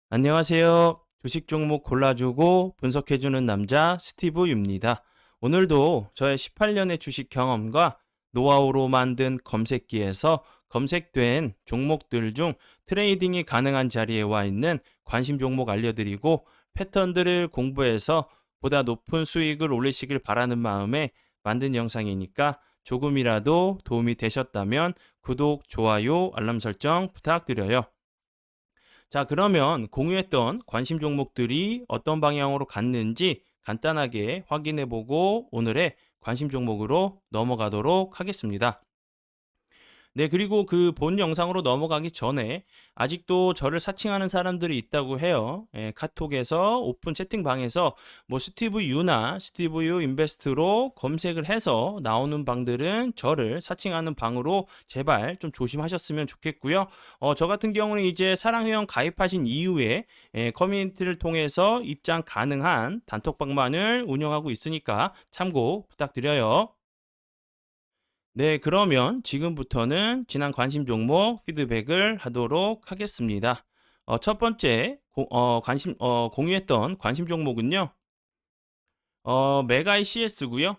안녕하세요. 주식 종목 골라주고 분석해주는 남자 스티브 유입니다. 오늘도 저의 18년의 주식 경험과 노하우로 만든 검색기에서 검색된 종목들 중 트레이딩이 가능한 자리에 와 있는 관심 종목 알려드리고 패턴들을 공부해서 보다 높은 수익을 올리시길 바라는 마음에 만든 영상이니까 조금이라도 도움이 되셨다면 구독, 좋아요, 알람 설정 부탁드려요. 자, 그러면 공유했던 관심 종목들이 어떤 방향으로 갔는지 간단하게 확인해 보고 오늘의 관심 종목으로 넘어가도록 하겠습니다. 네, 그리고 그 본 영상으로 넘어가기 전에 아직도 저를 사칭하는 사람들이 있다고 해요. 카톡에서 오픈 채팅방에서 뭐 스티브 유나 스티브 유 인베스트로 검색을 해서 나오는 방들은 저를 사칭하는 방으로 제발 좀 조심하셨으면 좋겠고요. 저 같은 경우는 이제 사랑회원 가입하신 이후에 커뮤니티를 통해서 입장 가능한 단톡방만을 운영하고 있으니까 참고 부탁드려요. 네, 그러면 지금부터는 지난 관심 종목 피드백을 하도록 하겠습니다. 첫 번째 공유했던 관심 종목은요. 메가이 CS고요.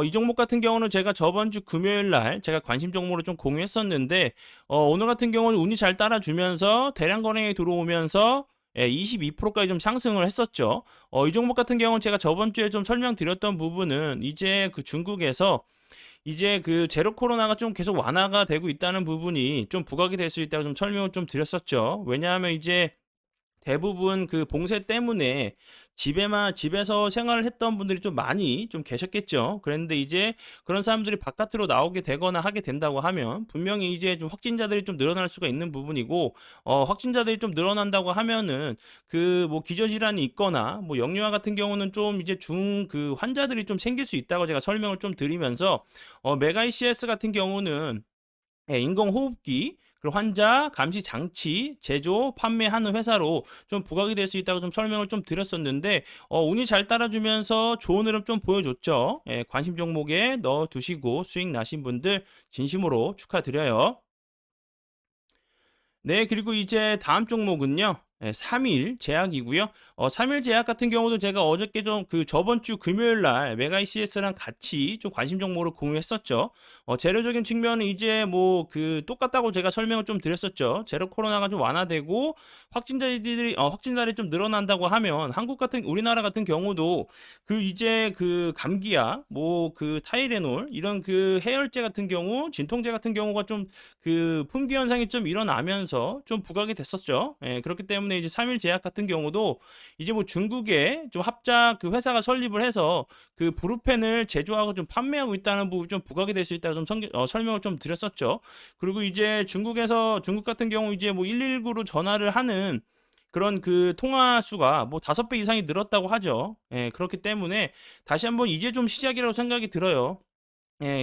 이 종목 같은 경우는 제가 저번 주 금요일 날 제가 관심 종목으로 좀 공유했었는데 오늘 같은 경우는 운이 잘 따라주면서 대량 거래에 들어오면서 22%까지 좀 상승을 했었죠. 이 종목 같은 경우는 제가 저번 주에 좀 설명드렸던 부분은 이제 그 중국에서 이제 그 제로 코로나가 좀 계속 완화가 되고 있다는 부분이 좀 부각이 될 수 있다고 좀 설명을 좀 드렸었죠. 왜냐하면 이제 대부분 그 봉쇄 때문에 집에서 생활을 했던 분들이 좀 많이 좀 계셨겠죠. 그랬는데 이제 그런 사람들이 바깥으로 나오게 되거나 하게 된다고 하면 분명히 이제 좀 확진자들이 좀 늘어날 수가 있는 부분이고 확진자들이 좀 늘어난다고 하면은 그 뭐 기저질환이 있거나 뭐 영유아 같은 경우는 좀 이제 중 그 환자들이 좀 생길 수 있다고 제가 설명을 좀 드리면서 메가이시스 같은 경우는 인공호흡기 그리고 환자 감시 장치 제조 판매하는 회사로 좀 부각이 될 수 있다고 좀 설명을 좀 드렸었는데 운이 잘 따라주면서 좋은 흐름 좀 보여줬죠. 관심 종목에 넣어 두시고 수익 나신 분들 진심으로 축하드려요. 네, 그리고 이제 다음 종목은요. 3일 제약이고요. 3일 제약 같은 경우도 제가 어저께 좀 그 저번 주 금요일 날 메가 ECS랑 같이 좀 관심 종목을 공유했었죠. 재료적인 측면은 이제 뭐 그 똑같다고 제가 설명을 좀 드렸었죠. 제로 코로나가 좀 완화되고 확진자들이 좀 늘어난다고 하면 한국 같은 우리나라 같은 경우도 그 이제 그 감기약 뭐 그 타이레놀 이런 그 해열제 같은 경우 진통제 같은 경우가 좀 그 품귀 현상이 좀 일어나면서 좀 부각이 됐었죠. 그렇기 때문에 이제 3일 제약 같은 경우도 이제 뭐 중국에 좀 합작 그 회사가 설립을 해서 그 브루펜을 제조하고 좀 판매하고 있다는 부분이 좀 부각이 될 수 있다고 좀 설명을 좀 드렸었죠. 그리고 이제 중국 같은 경우 이제 뭐 119로 전화를 하는 그런 그 통화 수가 뭐 5배 이상이 늘었다고 하죠. 그렇기 때문에 다시 한번 이제 좀 시작이라고 생각이 들어요.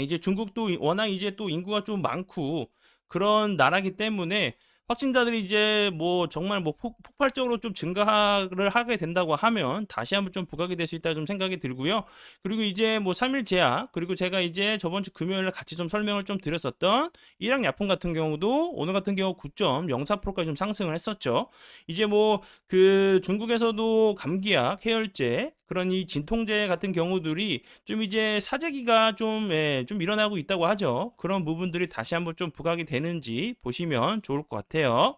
이제 중국도 워낙 이제 또 인구가 좀 많고 그런 나라기 때문에 확진자들이 이제 뭐 정말 뭐 폭발적으로 좀 증가를 하게 된다고 하면 다시 한번 좀 부각이 될 수 있다 좀 생각이 들고요. 그리고 이제 뭐 3일 제약 그리고 제가 이제 저번 주 금요일에 같이 좀 설명을 좀 드렸었던 일양약품 같은 경우도 오늘 같은 경우 9.04%까지 좀 상승을 했었죠. 이제 뭐 그 중국에서도 감기약, 해열제 그런 이 진통제 같은 경우들이 좀 이제 사재기가 좀 일어나고 있다고 하죠. 그런 부분들이 다시 한번 좀 부각이 되는지 보시면 좋을 것 같아요.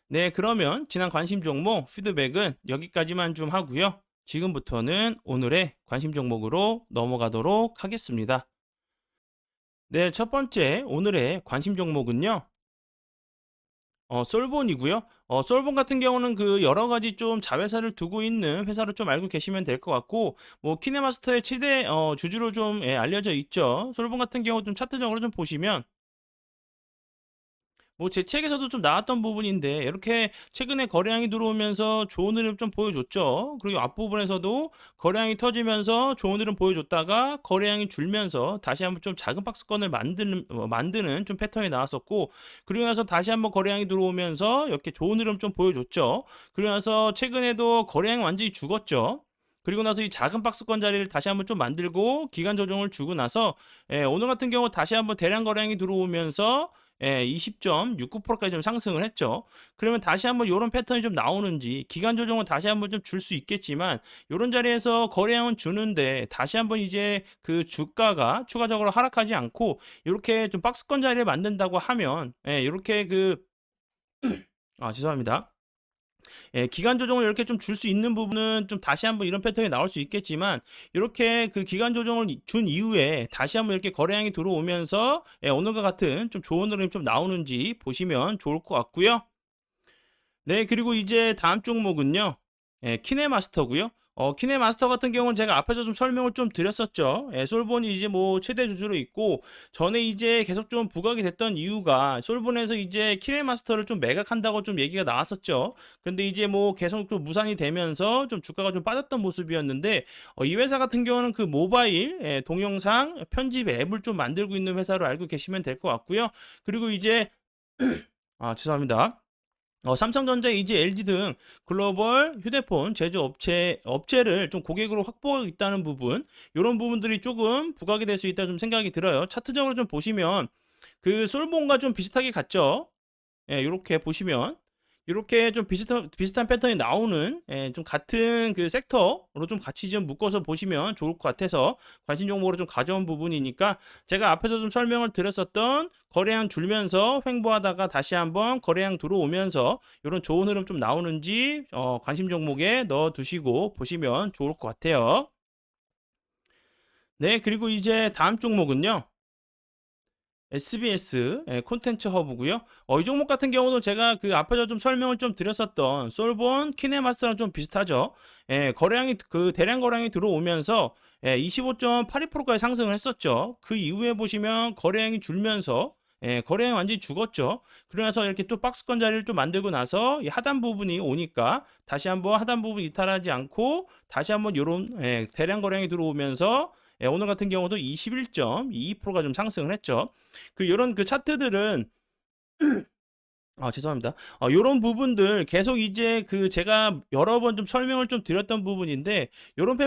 네, 그러면 지난 관심 종목 피드백은 여기까지만 좀 하고요. 지금부터는 오늘의 관심 종목으로 넘어가도록 하겠습니다. 네, 첫 번째 오늘의 관심 종목은요. 솔본이고요. 솔본 같은 경우는 그 여러 가지 좀 자회사를 두고 있는 회사로 좀 알고 계시면 될 것 같고 뭐 키네마스터의 최대 주주로 좀 알려져 있죠. 솔본 같은 경우 좀 차트적으로 좀 보시면 뭐 제 책에서도 좀 나왔던 부분인데 이렇게 최근에 거래량이 들어오면서 좋은 흐름 좀 보여줬죠. 그리고 앞부분에서도 거래량이 터지면서 좋은 흐름 보여줬다가 거래량이 줄면서 다시 한번 좀 작은 박스권을 만드는 좀 패턴이 나왔었고 그리고 나서 다시 한번 거래량이 들어오면서 이렇게 좋은 흐름 좀 보여줬죠. 그리고 나서 최근에도 거래량이 완전히 죽었죠. 그리고 나서 이 작은 박스권 자리를 다시 한번 좀 만들고 기간 조정을 주고 나서 오늘 같은 경우 다시 한번 대량 거래량이 들어오면서 20.69%까지 좀 상승을 했죠. 그러면 다시 한번 요런 패턴이 좀 나오는지 기간 조정을 다시 한번 좀 줄 수 있겠지만 요런 자리에서 거래량은 주는데 다시 한번 이제 그 주가가 추가적으로 하락하지 않고 요렇게 좀 박스권 자리를 만든다고 하면 요렇게 죄송합니다. 기간 조정을 이렇게 좀 줄 수 있는 부분은 좀 다시 한번 이런 패턴이 나올 수 있겠지만 이렇게 그 기간 조정을 준 이후에 다시 한번 이렇게 거래량이 들어오면서 오늘과 같은 좀 좋은 흐름이 좀 나오는지 보시면 좋을 것 같고요. 네, 그리고 이제 다음 종목은요. 키네마스터고요. 키네마스터 같은 경우는 제가 앞에서 좀 설명을 좀 드렸었죠. 솔본이 이제 뭐 최대 주주로 있고 전에 이제 계속 좀 부각이 됐던 이유가 솔본에서 이제 키네마스터를 좀 매각한다고 좀 얘기가 나왔었죠. 근데 이제 뭐 계속 좀 무산이 되면서 좀 주가가 좀 빠졌던 모습이었는데 이 회사 같은 경우는 그 모바일 동영상 편집 앱을 좀 만들고 있는 회사로 알고 계시면 될 것 같고요. 그리고 이제 죄송합니다. 삼성전자, 이제 LG 등 글로벌 휴대폰 업체를 좀 고객으로 확보하고 있다는 부분, 이런 부분들이 조금 부각이 될 수 있다 좀 생각이 들어요. 차트적으로 좀 보시면 그 솔본과 좀 비슷하게 같죠. 요렇게 보시면 요렇게 좀 비슷한 패턴이 나오는 좀 같은 그 섹터로 좀 같이 좀 묶어서 보시면 좋을 것 같아서 관심 종목으로 좀 가져온 부분이니까 제가 앞에서 좀 설명을 드렸었던 거래량 줄면서 횡보하다가 다시 한번 거래량 들어오면서 요런 좋은 흐름 좀 나오는지 관심 종목에 넣어 두시고 보시면 좋을 것 같아요. 네, 그리고 이제 다음 종목은요. SBS 콘텐츠 허브고요. 이 종목 같은 경우도 제가 그 앞에서 좀 설명을 좀 드렸었던 솔본 키네마스터랑 좀 비슷하죠. 거래량이 그 대량 거래량이 들어오면서 25.82%까지 상승을 했었죠. 그 이후에 보시면 거래량이 줄면서 거래량이 완전히 죽었죠. 그러면서 이렇게 또 박스권 자리를 또 만들고 나서 이 하단 부분이 오니까 다시 한번 하단 부분 이탈하지 않고 다시 한번 요런 대량 거래량이 들어오면서 오늘 같은 경우도 21.22%가 좀 상승을 했죠. 요런 그 차트들은 죄송합니다. 요런 부분들 계속 이제 그 제가 여러 번 좀 설명을 좀 드렸던 부분인데 요런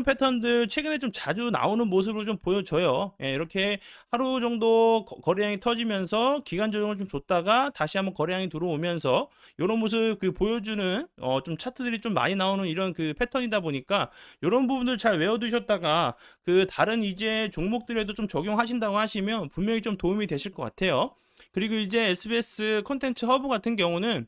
패턴들 최근에 좀 자주 나오는 모습으로 좀 보여져요. 이렇게 하루 정도 거래량이 터지면서 기간 조정을 좀 줬다가 다시 한번 거래량이 들어오면서 요런 모습 그 보여주는 좀 차트들이 좀 많이 나오는 이런 그 패턴이다 보니까 요런 부분들 잘 외워두셨다가 그 다른 이제 종목들에도 좀 적용하신다고 하시면 분명히 좀 도움이 되실 것 같아요. 그리고 이제 SBS 콘텐츠 허브 같은 경우는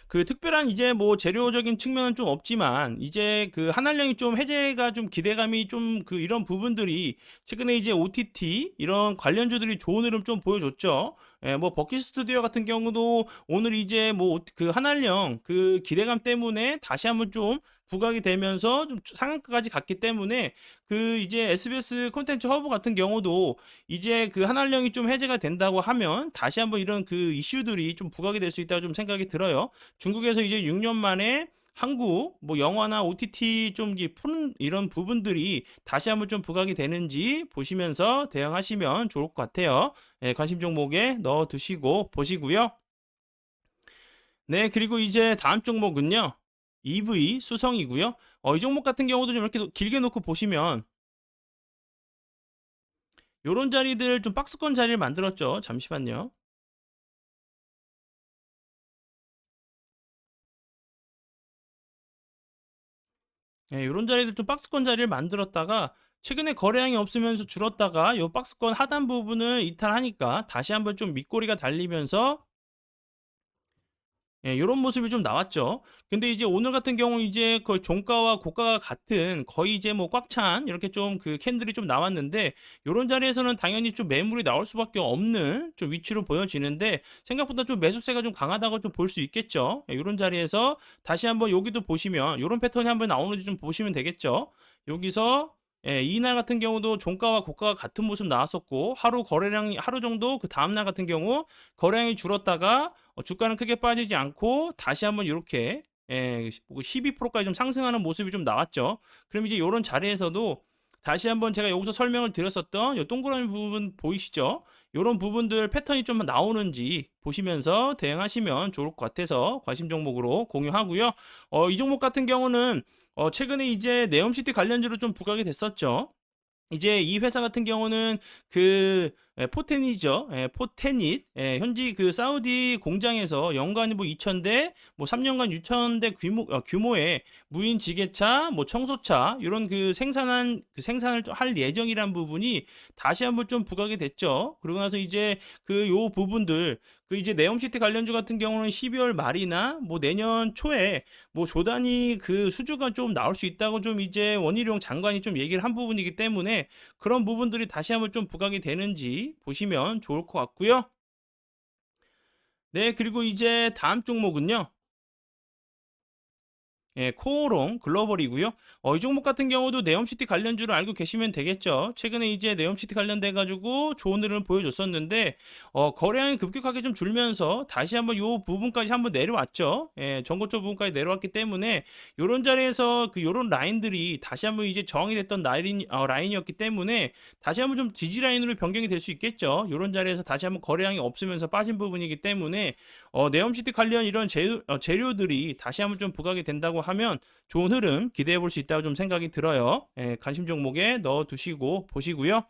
그 특별한 이제 뭐 재료적인 측면은 좀 없지만 이제 그 한알령이 좀 해제가 좀 기대감이 좀 그 이런 부분들이 최근에 이제 OTT 이런 관련주들이 좋은 흐름 좀 보여줬죠. 뭐 버킷 스튜디오 같은 경우도 오늘 이제 뭐 그 한알령 그 기대감 때문에 다시 한번 좀 부각이 되면서 좀 상한가까지 갔기 때문에 그 이제 SBS 콘텐츠 허브 같은 경우도 이제 그 한알령이 좀 해제가 된다고 하면 다시 한번 이런 그 이슈들이 좀 부각이 될 수 있다고 좀 생각이 들어요. 중국에서 이제 6년 만에 한국 뭐 영화나 OTT 좀 푸는 이런 부분들이 다시 한번 좀 부각이 되는지 보시면서 대응하시면 좋을 것 같아요. 관심 종목에 넣어 두시고 보시고요. 네, 그리고 이제 다음 종목은요. EV 수성이고요. 이 종목 같은 경우도 좀 이렇게 길게 놓고 보시면 요런 자리들 좀 박스권 자리를 만들었죠. 잠시만요. 요런 자리들 좀 박스권 자리를 만들었다가 최근에 거래량이 없으면서 줄었다가 요 박스권 하단 부분을 이탈하니까 다시 한번 좀 밑꼬리가 달리면서 요런 모습이 좀 나왔죠. 근데 이제 오늘 같은 경우 이제 거의 종가와 고가가 같은 거의 이제 뭐 꽉 찬 이렇게 좀 그 캔들이 좀 나왔는데 요런 자리에서는 당연히 좀 매물이 나올 수밖에 없는 좀 위치로 보여지는데 생각보다 좀 매수세가 좀 강하다고 좀 볼 수 있겠죠. 요런 자리에서 다시 한번 여기도 보시면 요런 패턴이 한번 나오는지 좀 보시면 되겠죠. 여기서 이날 같은 경우도 종가와 고가가 같은 모습 나왔었고 하루 정도 그 다음 날 같은 경우 거래량이 줄었다가 주가는 크게 빠지지 않고 다시 한번 이렇게 12%까지 좀 상승하는 모습이 좀 나왔죠. 그럼 이제 이런 자리에서도 다시 한번 제가 여기서 설명을 드렸었던 이 동그라미 부분 보이시죠? 이런 부분들 패턴이 좀 나오는지 보시면서 대응하시면 좋을 것 같아서 관심 종목으로 공유하고요. 이 종목 같은 경우는 최근에 이제 네옴시티 관련주로 좀 부각이 됐었죠. 이제 이 회사 같은 경우는 그 포텐이죠. 포텐잇. 현지 그 사우디 공장에서 연간 뭐 2,000대, 뭐 3년간 6,000대 규모의 무인 지게차, 뭐 청소차 이런 그 생산을 좀 할 예정이란 부분이 다시 한번 좀 부각이 됐죠. 그러고 나서 이제 그 요 부분들 그 이제 네옴시티 관련주 같은 경우는 12월 말이나 뭐 내년 초에 뭐 조단위 그 수주가 좀 나올 수 있다고 좀 이제 원희룡 장관이 좀 얘기를 한 부분이기 때문에 그런 부분들이 다시 한번 좀 부각이 되는지 보시면 좋을 것 같고요. 네, 그리고 이제 다음 종목은요. 코오롱 글로벌이고요. 이 종목 같은 경우도 네옴시티 관련주를 알고 계시면 되겠죠. 최근에 이제 네옴시티 관련돼 가지고 좋은 흐름을 보여줬었는데 거래량이 급격하게 좀 줄면서 다시 한번 요 부분까지 한번 내려왔죠. 전고점 부분까지 내려왔기 때문에 요런 자리에서 그 요런 라인들이 다시 한번 이제 저항이 됐던 라인이었기 때문에 다시 한번 좀 지지 라인으로 변경이 될 수 있겠죠. 요런 자리에서 다시 한번 거래량이 없으면서 빠진 부분이기 때문에 네옴시티 관련 이런 재료들이 다시 한번 좀 부각이 된다고 하면 좋은 흐름 기대해 볼 수 있다고 좀 생각이 들어요. 관심 종목에 넣어 두시고 보시고요.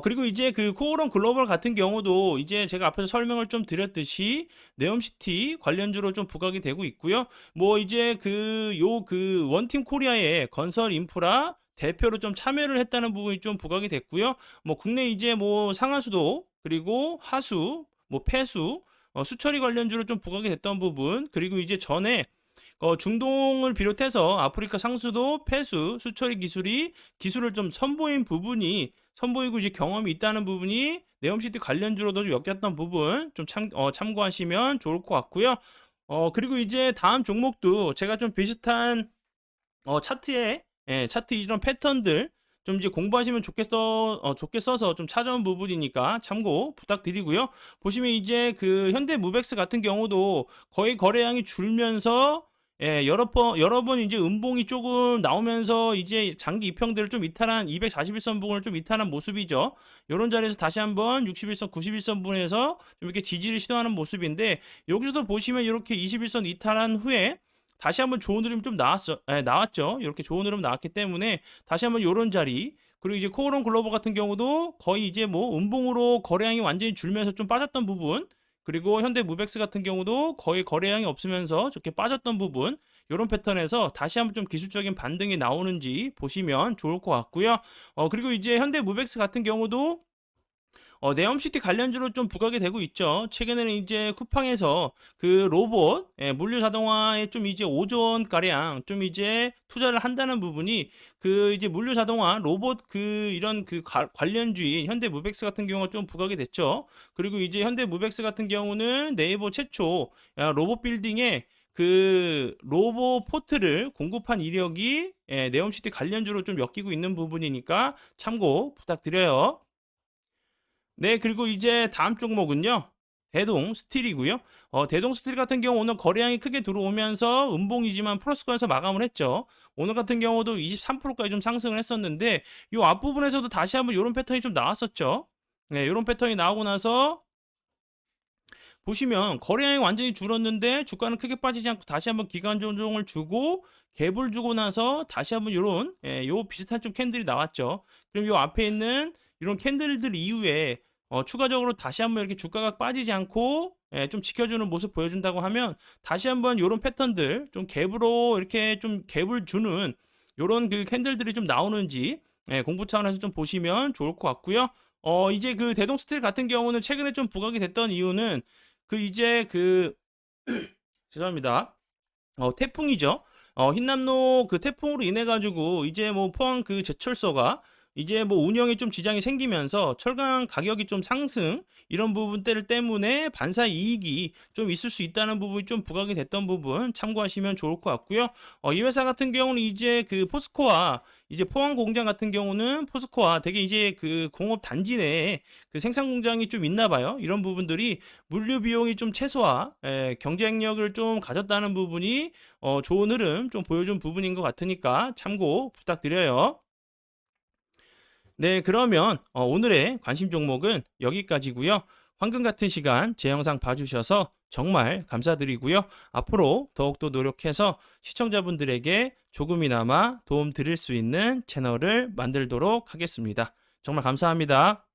그리고 이제 그 코오롱 글로벌 같은 경우도 이제 제가 앞에서 설명을 좀 드렸듯이 네옴시티 관련주로 좀 부각이 되고 있고요. 뭐 이제 그 원팀 코리아의 건설 인프라 대표로 좀 참여를 했다는 부분이 좀 부각이 됐고요. 뭐 국내 이제 뭐 상하수도 그리고 하수 뭐 폐수 수처리 관련주로 좀 부각이 됐던 부분 그리고 이제 전에 중동을 비롯해서 아프리카 상수도 폐수 수처리 기술을 좀 선보이고 이제 경험이 있다는 부분이 네옴시티 관련주로도 좀 엮였던 부분 좀 참고하시면 좋을 것 같고요. 그리고 이제 다음 종목도 제가 좀 비슷한 차트 이런 패턴들 좀 이제 공부하시면 좋게 써서 좀 찾아온 부분이니까 참고 부탁드리고요. 보시면 이제 그 현대무백스 같은 경우도 거의 거래량이 줄면서 여러 번 이제 음봉이 조금 나오면서 이제 장기 이평들을 좀 이탈한 241선 부분을 좀 이탈한 모습이죠. 이런 자리에서 다시 한번 61선, 91선 부분에서 좀 이렇게 지지를 시도하는 모습인데 여기서도 보시면 이렇게 21선 이탈한 후에 다시 한번 좋은 흐름 좀 나왔죠. 이렇게 좋은 흐름 나왔기 때문에 다시 한번 이런 자리 그리고 이제 코오롱 글로벌 같은 경우도 거의 이제 뭐 음봉으로 거래량이 완전히 줄면서 좀 빠졌던 부분 그리고 현대무백스 같은 경우도 거의 거래량이 없으면서 저렇게 빠졌던 부분 이런 패턴에서 다시 한번 좀 기술적인 반등이 나오는지 보시면 좋을 것 같고요. 그리고 이제 현대무백스 같은 경우도 네옴시티 관련주로 좀 부각이 되고 있죠. 최근에는 이제 쿠팡에서 그 로봇, 물류 자동화에 좀 이제 5조 원 가량 좀 이제 투자를 한다는 부분이 그 이제 물류 자동화 로봇 이런 관련주인 현대무백스 같은 경우가 좀 부각이 됐죠. 그리고 이제 현대무백스 같은 경우는 네이버 최초 로봇 빌딩에 그 로봇 포트를 공급한 이력이 네옴시티 관련주로 좀 엮이고 있는 부분이니까 참고 부탁드려요. 네, 그리고 이제 다음 종목은요. 대동 스틸이고요. 대동 스틸 같은 경우 오늘 거래량이 크게 들어오면서 음봉이지만 플러스권에서 마감을 했죠. 오늘 같은 경우도 23%까지 좀 상승을 했었는데 이 앞부분에서도 다시 한번 이런 패턴이 좀 나왔었죠. 네, 이런 패턴이 나오고 나서 보시면 거래량이 완전히 줄었는데 주가는 크게 빠지지 않고 다시 한번 기간 조정을 주고 갭을 주고 나서 다시 한번 요런 요 비슷한 좀 캔들이 나왔죠. 그럼 요 앞에 있는 이런 캔들들 이후에 추가적으로 다시 한번 이렇게 주가가 빠지지 않고 좀 지켜주는 모습 보여준다고 하면 다시 한번 요런 패턴들 좀 갭으로 이렇게 좀 갭을 주는 요런 그 캔들들이 좀 나오는지 공부 차원에서 좀 보시면 좋을 것 같고요. 이제 그 대동 스틸 같은 경우는 최근에 좀 부각이 됐던 이유는 그 이제 그 죄송합니다. 태풍이죠. 흰남노 그 태풍으로 인해 가지고 이제 뭐 포항 그 제철소가 이제 뭐 운영에 좀 지장이 생기면서 철강 가격이 좀 상승 이런 부분들 때문에 반사 이익이 좀 있을 수 있다는 부분이 좀 부각이 됐던 부분 참고하시면 좋을 것 같고요. 이 회사 같은 경우는 이제 그 포스코와 이제 포항 공장 같은 경우는 포스코와 되게 이제 그 공업 단지 내에 그 생산 공장이 좀 있나 봐요. 이런 부분들이 물류 비용이 좀 최소화, 경쟁력을 좀 가졌다는 부분이 좋은 흐름 좀 보여준 부분인 것 같으니까 참고 부탁드려요. 네, 그러면 오늘의 관심 종목은 여기까지고요. 황금 같은 시간 제 영상 봐주셔서 정말 감사드리고요. 앞으로 더욱더 노력해서 시청자분들에게 조금이나마 도움 드릴 수 있는 채널을 만들도록 하겠습니다. 정말 감사합니다.